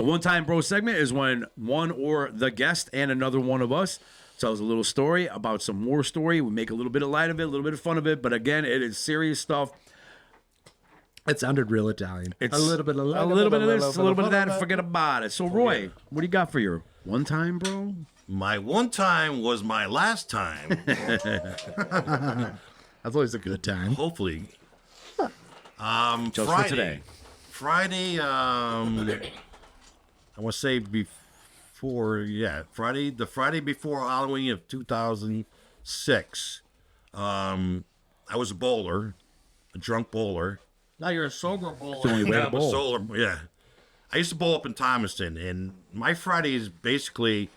The One Time Bro segment is when one or the guest and another one of us tells a little story about some war story. We make a little bit of light of it, a little bit of fun of it, but again, it is serious stuff. It sounded real Italian. It's a little bit of this, a little bit of that, and forget about it. So, Roy, what do you got for your one time, bro? My one time was my last time. That's always a good time. Hopefully. Just Friday. for today. Friday, I want to say Friday, the Friday before Halloween of 2006. I was a bowler, a drunk bowler. Now you're a sober bowler. It's the only way to I'm a bowl. solar, yeah. I used to bowl up in Thomaston, and my Fridays basically,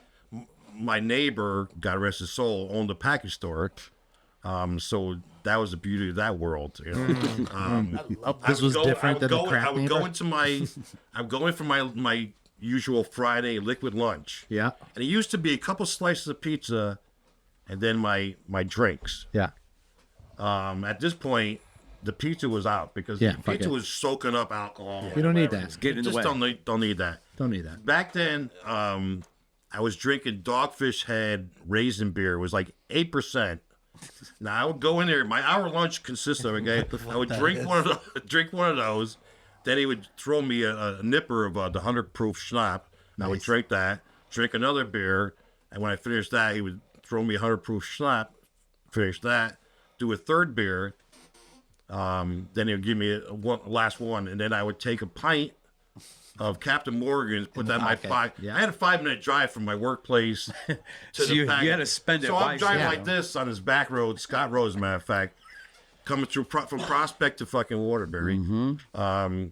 my neighbor, God rest his soul, owned a package store. So that was the beauty of that world. You know? This was different than the crap I would neighbor? go into my, I would go in for my usual Friday liquid lunch. Yeah. And it used to be a couple slices of pizza, and then my drinks. Yeah. At this point, the pizza was out because Yeah, the fuck pizza it. was soaking up alcohol. You don't need whatever. that. Getting in the Just way. don't need that. Don't need that. Back then, I was drinking Dogfish Head raisin beer. It was like 8%. Now I would go in there. My hour lunch consisted of I would drink one of those. Then he would throw me a nipper of the 100 proof schnapps. I would drink that. Drink another beer, and when I finished that, he would throw me a 100 proof schnapps. Finish that. Do a third beer. Then he would give me a last one, and then I would take a pint of Captain Morgan's, put that in my pocket. Yeah. I had a 5-minute drive from my workplace to So the you packet. had to spend it So I'm wisely. driving Yeah. like this on this back road, Scott Road, as a matter of fact, coming through from Prospect to fucking Waterbury. Mm-hmm.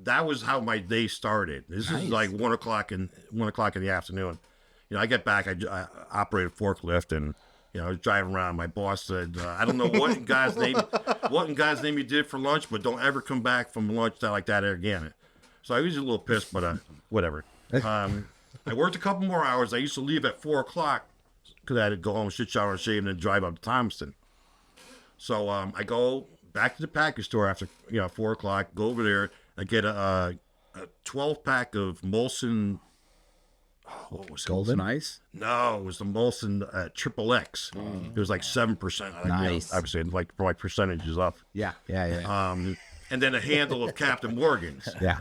That was how my day started. This is like 1 o'clock in the afternoon. You know, I get back, I operate a forklift, and you know, I was driving around. My boss said, "I don't know what in God's name you did for lunch, but don't ever come back from lunch like that again." So I was a little pissed, but whatever. I worked a couple more hours. I used to leave at 4 o'clock because I had to go home, shit, shower, and shave, and then drive up to Thomaston. So I go back to the package store after 4 o'clock. Go over there. I get a 12-pack of Molson. What was it? Golden? Nice. No, it was the Molson Triple X. It was like 7%. Nice. I would say like percentages up. Yeah. Yeah. And then a handle of Captain Morgan's. Yeah.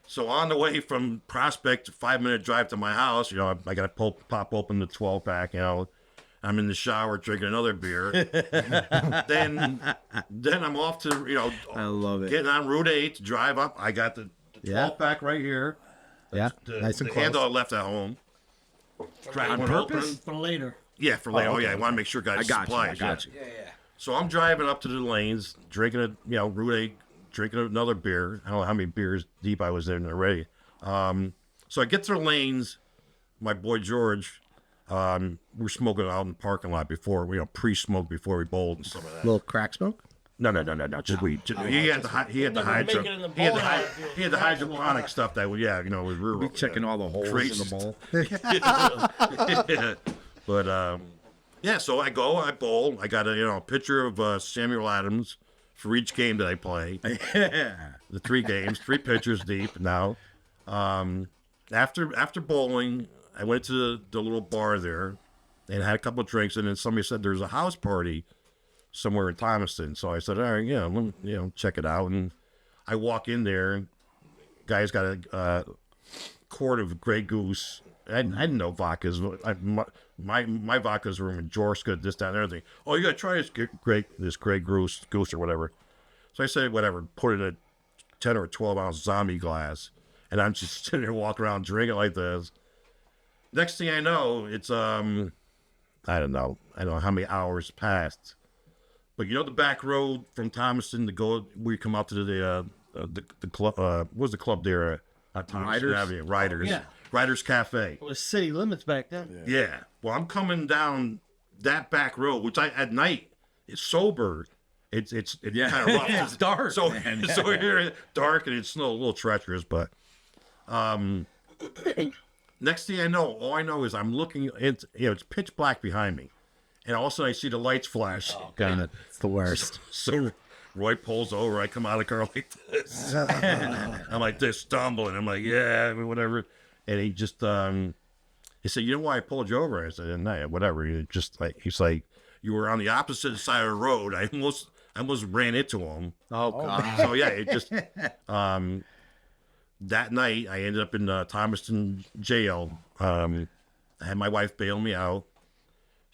So on the way from Prospect, 5-minute drive to my house, I got to pop open the 12-pack. I'm in the shower drinking another beer. then I'm off to I love it. getting on Route 8 to drive up. I got the 12-pack right here. Yeah. The, Nice and the close. handle I left at home. On purpose? For later. Yeah, for later. Oh, yeah, I want to make sure guys I got you. I supplies. got you. So I'm driving up to the lanes, drinking Route 8, drinking another beer. I don't know how many beers deep I was in already. So I get to the lanes. My boy George, we're smoking out in the parking lot before, pre-smoke before we bowled and stuff like that. Little crack smoke? No, just weed. He had the hydro. make it in the He had bowl. he had the hydroponic stuff that was was real. Be checking all the holes Trace. in the bowl. But so I bowl. I got a picture of Samuel Adams for each game that I play. The 3 games, 3 pitchers deep now. After bowling, I went to the little bar there and had a couple of drinks, and then somebody said there's a house party somewhere in Thomaston. So I said, all right, let me, check it out. And I walk in there, guy's got a quart of Grey Goose. I didn't know vodkas. My vodkas were in Jorska, this, that, and everything. Oh, you got to try this Grey Goose or whatever. So I said, whatever, put it in a 10 or 12 ounce zombie glass. And I'm just sitting there walking around drinking like this. Next thing I know, it's, I don't know how many hours passed. But the back road from Thomaston to go, we come out to the club, what was the club there? Thomaston Avenue, Riders. Yeah. Riders Cafe. It was city limits back then. Yeah. Well, I'm coming down that back road, which at night, it's sober. It's kind of rough. It's dark. So, man. so here, dark, and it's a little treacherous, but next thing I know, all I know is I'm looking, it's pitch black behind me. And all of a sudden I see the lights flash. God, it's the worst. So Roy pulls over. I come out of the car like this. I'm like this, stumbling. I'm like, yeah, I mean, whatever. And he just, he said, you know why I pulled you over? I said, no, whatever. He's like, you were on the opposite side of the road. I almost ran into him. Oh God. So yeah, it just, that night I ended up in Thomaston jail. I had my wife bail me out.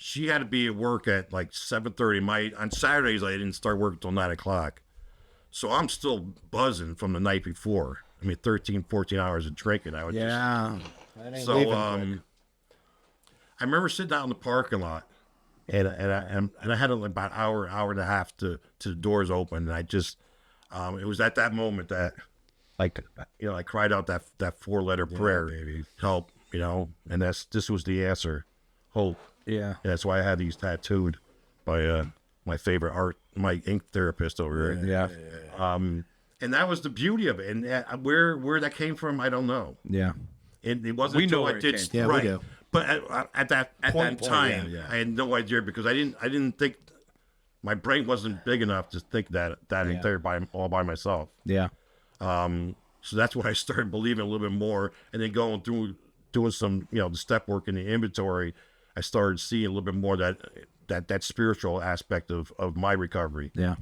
She had to be at work at like 7:30. On Saturdays, I didn't start work until 9 o'clock. So I'm still buzzing from the night before. I mean, 13, 14 hours of drinking. I would So I remember sitting out in the parking lot, and I had about hour and a half to the doors open. And I just, it was at that moment that, like, you know, I cried out that 4-letter prayer, baby. help, you know, and this was the answer, hope. Yeah. And that's why I had these tattooed by my favorite my ink therapist over here. Yeah. And that was the beauty of it. And where that came from, I don't know. Yeah. It wasn't We until know I where it did came from. Yeah, we right. do. But at that point in time, yeah. I had no idea because I didn't think my brain wasn't big enough to think that entire all by myself. Yeah. So that's when I started believing a little bit more, and then going through doing some, you know, the step work in the inventory, I started seeing a little bit more that spiritual aspect of my recovery. Yeah.